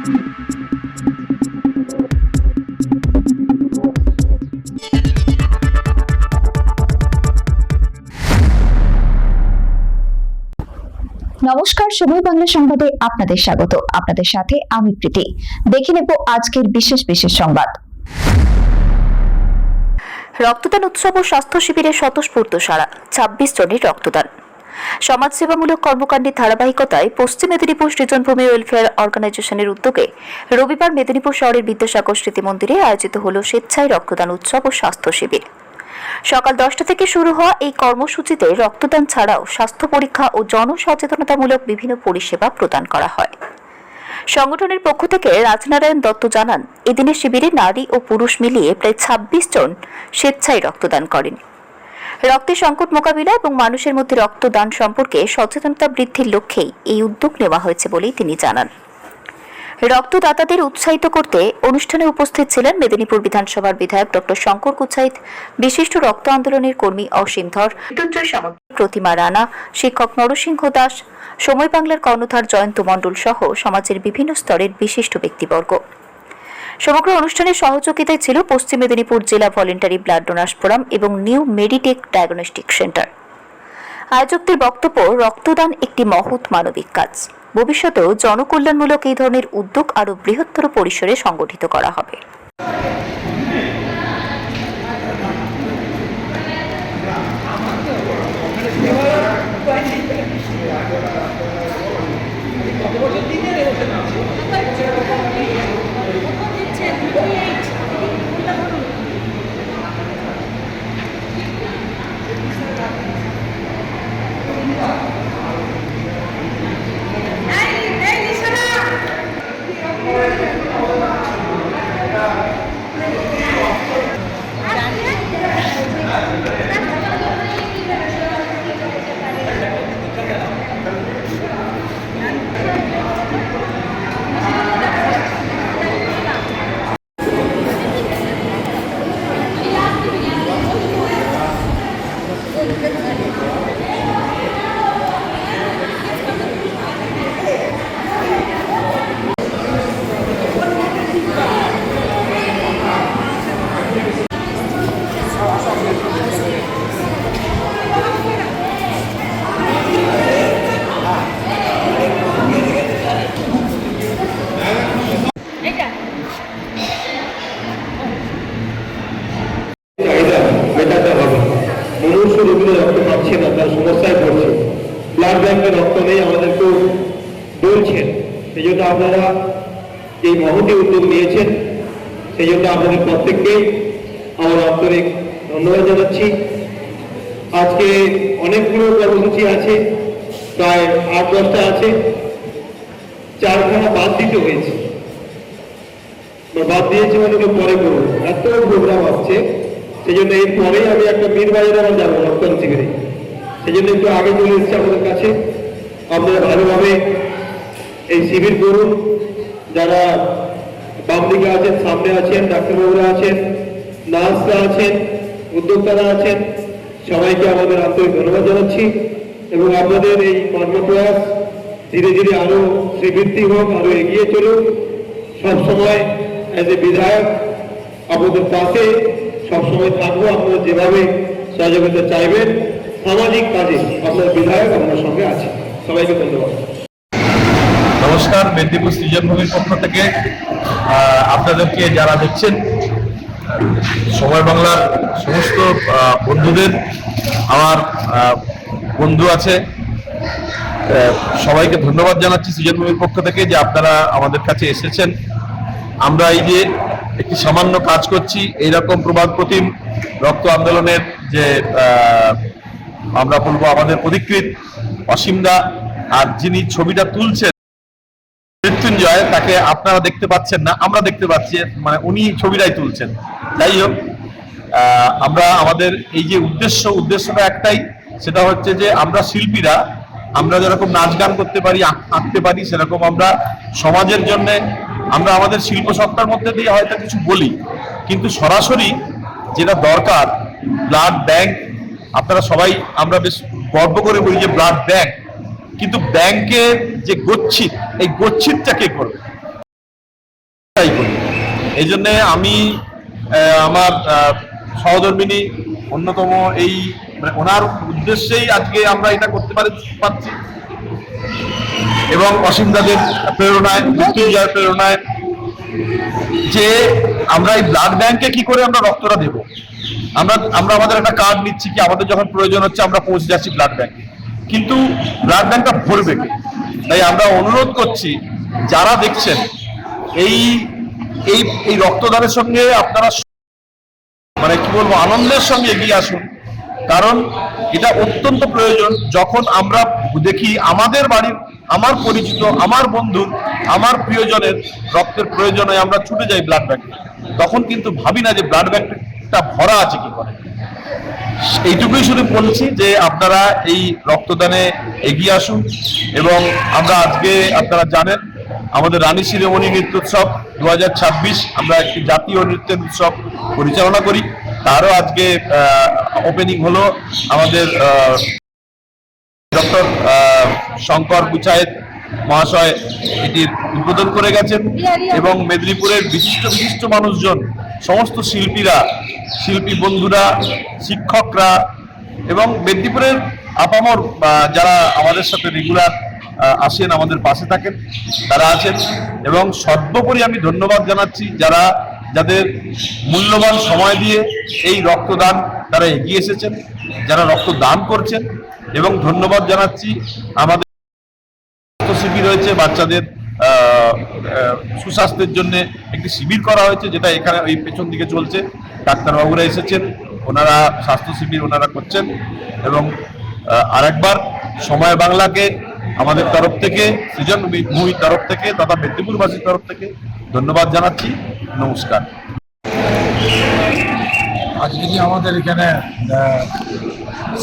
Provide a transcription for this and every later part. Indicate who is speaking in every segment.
Speaker 1: নমস্কার, সময় বাংলা সংবাদে আপনাদের স্বাগত। আপনাদের সাথে আমি প্রীতি। দেখে নেব আজকের বিশেষ সংবাদ। রক্তদান উৎসব ও স্বাস্থ্য শিবিরের স্বতঃস্ফূর্ত সাড়া, 26 জনের রক্তদান। সমাজসেবামূলক কর্মকাণ্ডের ধারাবাহিকতায় পশ্চিম মেদিনীপুর সৃজনভূমি ওয়েলফেয়ার অর্গানাইজেশনের উদ্যোগে রবিবার মেদিনীপুর শহরের বিদ্যাসাগর স্মৃতি মন্দিরে আয়োজিত হল স্বেচ্ছায় রক্তদান উৎসব ও স্বাস্থ্য শিবির। সকাল 10টা থেকে শুরু হওয়া এই কর্মসূচিতে রক্তদান ছাড়াও স্বাস্থ্য পরীক্ষা ও জনসচেতনতামূলক বিভিন্ন পরিষেবা প্রদান করা হয়। সংগঠনের পক্ষ থেকে রাজনারায়ণ দত্ত জানান, এদিনের শিবিরে নারী ও পুরুষ মিলিয়ে প্রায় 26 জন স্বেচ্ছায় রক্তদান করেন। রক্তের সংকট মোকাবিলা এবং মানুষের মধ্যে রক্তদান সম্পর্কে সচেতনতা বৃদ্ধির লক্ষ্যেই এই উদ্যোগ নেওয়া হয়েছে বলেই তিনি জানান। রক্তদাতাদের উৎসাহিত করতে অনুষ্ঠানে উপস্থিত ছিলেন মেদিনীপুর বিধানসভার বিধায়ক ডক্টর শঙ্কর কুচাইত, বিশিষ্ট রক্ত আন্দোলনের কর্মী অসীম ধর, প্রতিমা রানা, শিক্ষক নরসিংহ দাস, সময় বাংলার কর্ণধার জয়ন্ত মণ্ডল সহ সমাজের বিভিন্ন স্তরের বিশিষ্ট ব্যক্তিবর্গ। সমগ্র অনুষ্ঠানের সহযোগিতায় ছিল পশ্চিম মেদিনীপুর জেলা ভলেন্টারি ব্লাড ডোনার্স ফোরাম এবং নিউ মেডিটেক ডায়াগনস্টিক সেন্টার। আয়োজকদের বক্তব্য, রক্তদান একটি মহৎ মানবিক কাজ। ভবিষ্যতেও জনকল্যাণমূলক এই ধরনের উদ্যোগ আরও বৃহত্তর পরিসরে সংগঠিত করা হবে।
Speaker 2: মনুষ্য রোগীরা রক্ত পাচ্ছে না, তার সমস্যায় পড়ছে, ব্লাড ব্যাংকে রক্ত নেই, আমাদেরকেও বলছেন। সেই জন্য আপনারা এই মহতি উদ্যোগ নিয়েছেন, সেই জন্য আপনাদের প্রত্যেককেই আমার আন্তরিক ধন্যবাদ জানাচ্ছি। আজকে অনেকগুলো কর্মসূচি আছে, প্রায় 8-10টা আছে, 4খানা বাদ দিতে হয়েছে। বাদ দিয়েছে মানে পরে করবো, এত প্রোগ্রাম আসছে। সেই জন্য এর পরেই আমি একটা বীরবাজারে আমার যাবো রক্তদান শিবিরে, সেই জন্য একটু আগে চলে এসেছি আমাদের কাছে। আপনারা ভালোভাবে এই শিবির করুন। যারা বাম দিকে আছেন, সামনে আছেন, ডাক্তারবাবুরা আছেন, নার্সরা আছেন, উদ্যোক্তারা আছেন, সবাইকে আমাদের আন্তরিক ধন্যবাদ জানাচ্ছি। এবং আপনাদের এই কর্মপ্রয়াস ধীরে ধীরে আরো শ্রীবৃদ্ধি হোক, আরো এগিয়ে চলুক। সবসময় অ্যাজ এ বিধায়ক আপনাদের পাশে সবসময় থাকবো। আপনারা যেভাবে সহযোগিতা চাইবেন সামাজিক কাজে, আপনার বিধায়ক আপনার সঙ্গে আছে। সবাইকে ধন্যবাদ।
Speaker 3: নমস্কার, মেদিনীপুর সৃজনভূমির পক্ষ থেকে আপনাদেরকে যারা দেখছেন, সময় বাংলার সমস্ত বন্ধুদের, আমার বন্ধু আছে, সবাইকে ধন্যবাদ জানাচ্ছি সৃজনভূমির পক্ষ থেকে যে আপনারা আমাদের কাছে এসেছেন। আমরা এই যে একটি সামান্য কাজ করছি, এইরকম প্রবাদ প্রতিম রক্ত আন্দোলনের যে আমরা বলবো আমাদের পথিকৃৎ অসীমদা, আর যিনি ছবিটা তুলছেন মৃত্যুঞ্জয়, তাকে আপনারা দেখতে পাচ্ছেন না, আমরা দেখতে পাচ্ছি, মানে উনি ছবিটাই তুলছেন। যাই হোক, আমরা আমাদের এই যে উদ্দেশ্যটা একটাই, সেটা হচ্ছে যে আমরা শিল্পীরা, আমরা যেরকম নাচ গান করতে পারি, আঁকতে পারি, সেরকম আমরা সমাজের জন্য আমরা আমাদের শিল্প সত্তার মধ্যে দিয়ে হয়তো কিছু বলি, কিন্তু সরাসরি যেটা দরকার ব্লাড ব্যাংক। আপনারা সবাই, আমরা বেশ গর্ব করে বলি যে ব্লাড ব্যাংক, কিন্তু ব্যাংকের যে গচ্ছিত, এই গচ্ছিতটা কে করবে? এই জন্যে আমি আমার সহধর্মিনী অন্যতম এই মানে ওনার উদ্দেশ্যেই আজকে আমরা এটা করতে পারছি এবং অসীম দাদের প্রেরণায়, মৃত্যুঞ্জয়ের প্রেরণায়, যে আমরা এই ব্লাড ব্যাংকে কি করে আমরা রক্তটা দেব। আমরা আমাদের একটা কার্ড নিচ্ছি, কি আমাদের যখন প্রয়োজন হচ্ছে আমরা পৌঁছে যাচ্ছি ব্লাড ব্যাংকে, কিন্তু ব্লাড ব্যাংকটা ভরবে কে? তাই আমরা অনুরোধ করছি যারা দেখছেন এই এই এই রক্তদানের সঙ্গে আপনারা মানে কি বলবো আনন্দের সঙ্গে এগিয়ে আসুন, কারণ এটা অত্যন্ত প্রয়োজন। যখন আমরা দেখি আমাদের বাড়ির, আমার পরিচিত, আমার বন্ধু, আমার প্রিয়জনের রক্তের প্রয়োজন হয়, আমরা ছুটে যাই ব্লাড ব্যাংকে, তখন কিন্তু ভাবি না যে ব্লাড ব্যাংকটা ভরা আছে কি করে। এইটুকুই শুধু বলছি যে আপনারা এই রক্তদানে এগিয়ে আসুন। এবং আমরা আজকে আপনারা জানেন আমাদের রানী শিরোমণি নৃত্যোৎসব 2026 আমরা একটি জাতীয় নৃত্যের উৎসব পরিচালনা করি, তারও আজকে ওপেনিং হলো। আমাদের ডক্টর শঙ্কর গুচায়েত মহাশয় এটির উদ্বোধন করে গেছেন এবং মেদিনীপুরের বিশিষ্ট মানুষজন, সমস্ত শিল্পী বন্ধুরা, শিক্ষকরা এবং মেদিনীপুরের আপামর যারা আমাদের সাথে রেগুলার আসেন, আমাদের পাশে থাকেন, তারা আছেন। এবং সর্বোপরি আমি ধন্যবাদ জানাচ্ছি যাদের মূল্যবান সময় দিয়ে এই রক্তদান তারা এগিয়ে এসেছেন, যারা রক্তদান করছেন। এবং ধন্যবাদ জানাচ্ছি আমাদের শিবির রয়েছে, বাচ্চাদের সুস্বাস্থ্যের জন্য একটি শিবির করা হয়েছে, যেটা এখানে এই পেছন দিকে চলছে। ডাক্তারবাবুরা এসেছেন, ওনারা স্বাস্থ্য শিবির ওনারা করছেন। এবং আরেকবার সময় বাংলাকে আমাদের তরফ থেকে, সৃজন ভূমির তরফ থেকে তথা মেদিনীপুরবাসীর তরফ থেকে ধন্যবাদ জানাচ্ছি। নমস্কার।
Speaker 4: আজকে যে আমাদের এখানে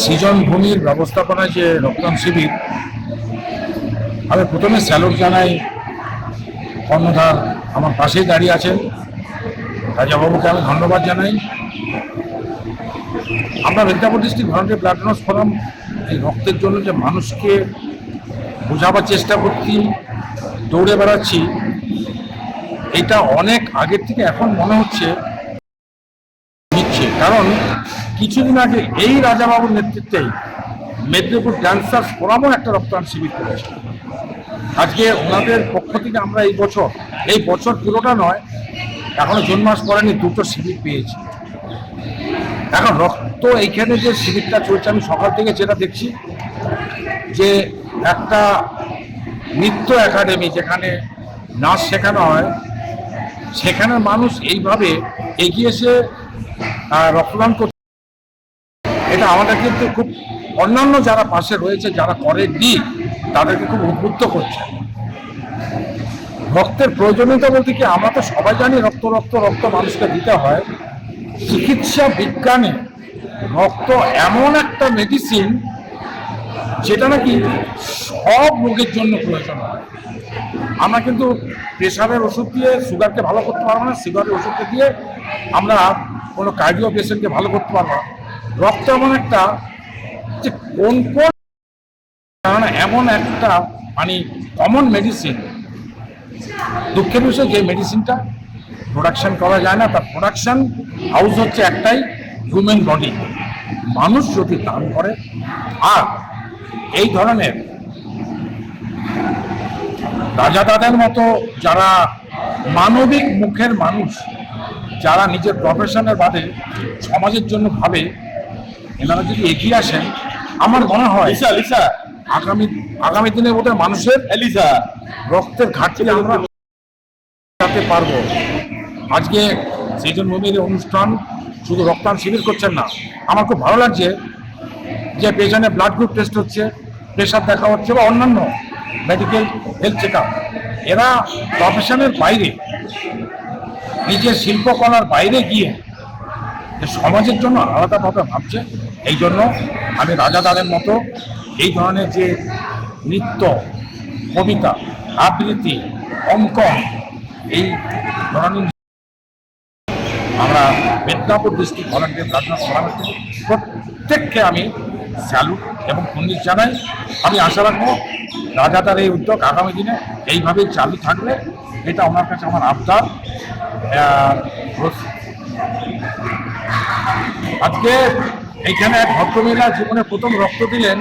Speaker 4: সৃজন ভূমির ব্যবস্থাপনায় যে রক্তদান শিবির, আমি প্রথমে স্যালুট জানাই কর্ণধার আমার পাশেই দাঁড়িয়ে আছেন রাজাবাবুকে আমি ধন্যবাদ জানাই। আমরা Medinipur district volunteer blood donors forum এই রক্তের জন্য যে মানুষকে বোঝাবার চেষ্টা করছি, দৌড়ে বেড়াচ্ছি, এটা অনেক আগের থেকে এখন মনে হচ্ছে নিচ্ছে। কারণ কিছুদিন আগে এই রাজাবাবুর নেতৃত্বেই মেদিনীপুর ড্যান্সার্স ফোরামও একটা রক্তদান শিবির করেছে। আজকে ওনাদের পক্ষ থেকে আমরা এই বছর পুরোটা নয়, এখনো জুন মাস পরেনি, 2টো শিবির পেয়েছি। এখন রক্ত এইখানে যে শিবিরটা চলছে, আমি সকাল থেকে যেটা দেখছি যে একটা নৃত্য একাডেমি যেখানে নাচ শেখানো হয়, সেখানে মানুষ এইভাবে এগিয়ে এসে রক্তদান করছে। এটা আমাদের কিন্তু খুব, অন্যান্য যারা পাশে রয়েছে যারা করেনি তাদেরকে খুব উদ্বুদ্ধ করছে। রক্তের প্রয়োজনীয়তা বলতে কি, আমরা তো সবাই জানি রক্ত মানুষকে দিতে হয়। চিকিৎসা বিজ্ঞানে রক্ত এমন একটা মেডিসিন যেটা নাকি সব রোগের জন্য প্রয়োজন হয়। আমরা কিন্তু প্রেশারের ওষুধ দিয়ে সুগারকে ভালো করতে পারবো না, সুগারের ওষুধকে দিয়ে আমরা কোনো কার্ডিও পেশেন্টকে ভালো করতে পারবো না। রক্ত এমন একটা যে কোন এমন একটা মানে কমন মেডিসিন, দুঃখের বিষয় যে মেডিসিনটা প্রোডাকশন করা যায় না, তার প্রোডাকশন হাউস হচ্ছে একটাই, হিউম্যান বডি। মানুষ যদি দান করে, আর এই ধরনের রাজা দাদের মতো যারা মানবিক মুখের মানুষ, যারা নিজের প্রফেশনের বাদে সমাজের জন্য ভাবে, এনারা যদি এগিয়ে আসেন, আমার মনে হয় আগামী দিনে বোধহয় মানুষের রক্তের ঘাটতি আমরা মেটাতে পারবো। আজকে সৃজন ভূমির অনুষ্ঠান শুধু রক্তদান শিবির করছেন না, আমার খুব ভালো লাগছে যে পেছনে ব্লাড গ্রুপ টেস্ট হচ্ছে, প্রেশার দেখা হচ্ছে বা অন্যান্য মেডিকেল হেলথ চেক আপ। এরা প্রফেশনের বাইরে, নিজের শিল্পকলার বাইরে গিয়ে সমাজের জন্য আলাদাভাবে ভাবছে। এই জন্য আমি রাজা দাদের মতো এই ধরনের যে নৃত্য, কবিতা, আবৃত্তি, অঙ্কন, এই ধরনের আমরা Medinipur district volunteer blood donors ফোরামের থেকে প্রত্যেককে আমি স্যালুট এবং কুন্দিস জানাই। আমি আশা রাখবো রাজাদার এই উদ্যোগ আগামী দিনে এইভাবেই চালু থাকবে, এটা ওনার কাছে আমার আবদার। আজকে এইখানে এক ভদ্রমহিলা জীবনে প্রথম রক্ত দিলেন,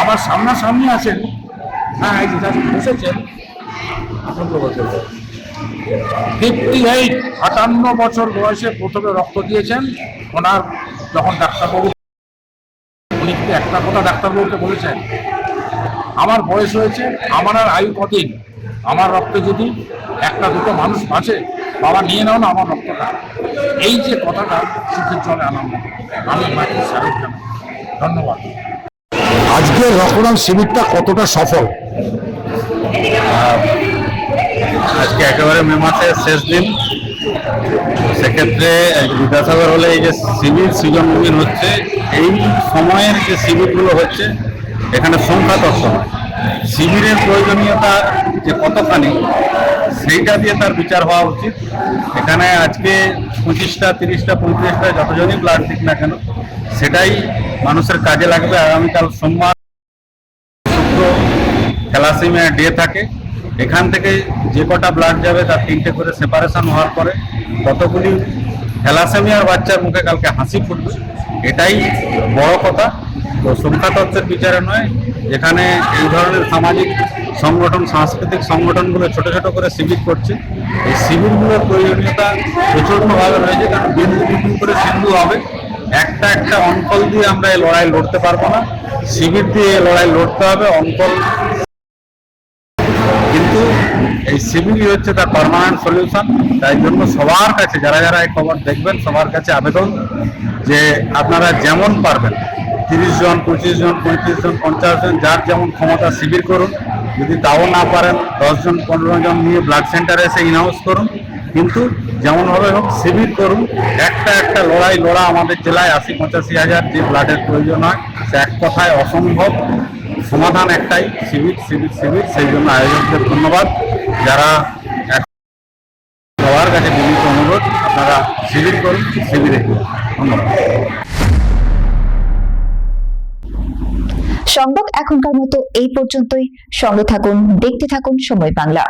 Speaker 4: আমার সামনাসামনি আছেন। হ্যাঁ, এই যে বসেছেন 58, 58 বছর বয়সে প্রথমে রক্ত দিয়েছেন। ওনার যখন ডাক্তারবাবু, উনি কিন্তু একটা কথা ডাক্তারবাবুকে বলেছেন, আমার বয়স হয়েছে, আমার আর আয়ু কদিন, আমার রক্তে যদি একটা দুটো মানুষ বাঁচে, বাবা নিয়ে নাও না আমার রক্তটা। এই যে কথাটা চোখের জলে আনলাম, আমি মাকে স্যালুট জানাই, ধন্যবাদ।
Speaker 5: আজকে রক্তদান শিবিরটা কতটা সফল?
Speaker 3: আজকে একেবারে মে মাসের শেষ দিন, সেক্ষেত্রে বিদ্যাসাগর হলে এই যে শিবির সৃজনভূমি হচ্ছে, এই সময়ের যে শিবিরগুলো হচ্ছে এখানে সংখ্যা তথ্য নয়, শিবিরের প্রয়োজনীয়তা যে কতখানি সেইটা দিয়ে তার বিচার হওয়া উচিত। এখানে আজকে 25টা 30টা 35টা যতজনই ব্লাড দিক না কেন, সেটাই মানুষের কাজে লাগবে। আগামীকাল সোমবার শুক্র থ্যালাসেমিয়া ডে থাকে, এখান থেকে যে কটা ব্লাড যাবে তার 3টে করে সেপারেশন হওয়ার পরে কতগুলি থ্যালাসেমিয়ার বাচ্চার মুখে কালকে হাসি ফুটবে, এটাই বড় কথা। তো সংখ্যা তত্ত্বের বিচারে নয়, যেখানে এই ধরনের সামাজিক সংগঠন, সাংস্কৃতিক সংগঠনগুলো ছোট ছোট করে শিবির করছে, এই শিবিরগুলোর প্রয়োজনীয়তা প্রচণ্ডভাবে রয়েছে। কারণ বিন্দু বিন্দু করে সিন্ধু হবে, একটা একটা অঞ্চল দিয়ে আমরা এই লড়াই লড়তে পারবো না, শিবির দিয়ে এই লড়াই লড়তে হবে। অঞ্চল কিন্তু এই শিবিরই হচ্ছে তার পার্মানেন্ট সলিউশন। তাই জন্য সবার কাছে, যারা যারা এই খবর দেখবেন, সবার কাছে আবেদন যে আপনারা যেমন পারবেন 30 জন 25 জন 35 জন 50 জন, যার যেমন ক্ষমতা শিবির করুন। যদি তাও না পারেন 10 জন 15 জন নিয়ে ব্লাড সেন্টারে এসে ইনহাউস করুন, কিন্তু যেমনভাবে হোক শিবির করুন। একটা একটা লড়াই লড়া আমাদের জেলায় 80-85 হাজার যে ব্লাডের প্রয়োজন হয়, সে এক কথায় অসম্ভব। সমাধান একটাই, শিবির শিবির শিবির। সেই জন্য আয়োজকদের ধন্যবাদ। যারা সবার কাছে বিনীত অনুরোধ, আপনারা শিবির করুন, শিবিরে ধন্যবাদ।
Speaker 1: সংবাদ এখনকার মতো এই পর্যন্তই। সঙ্গে থাকুন, দেখতে থাকুন সময় বাংলা।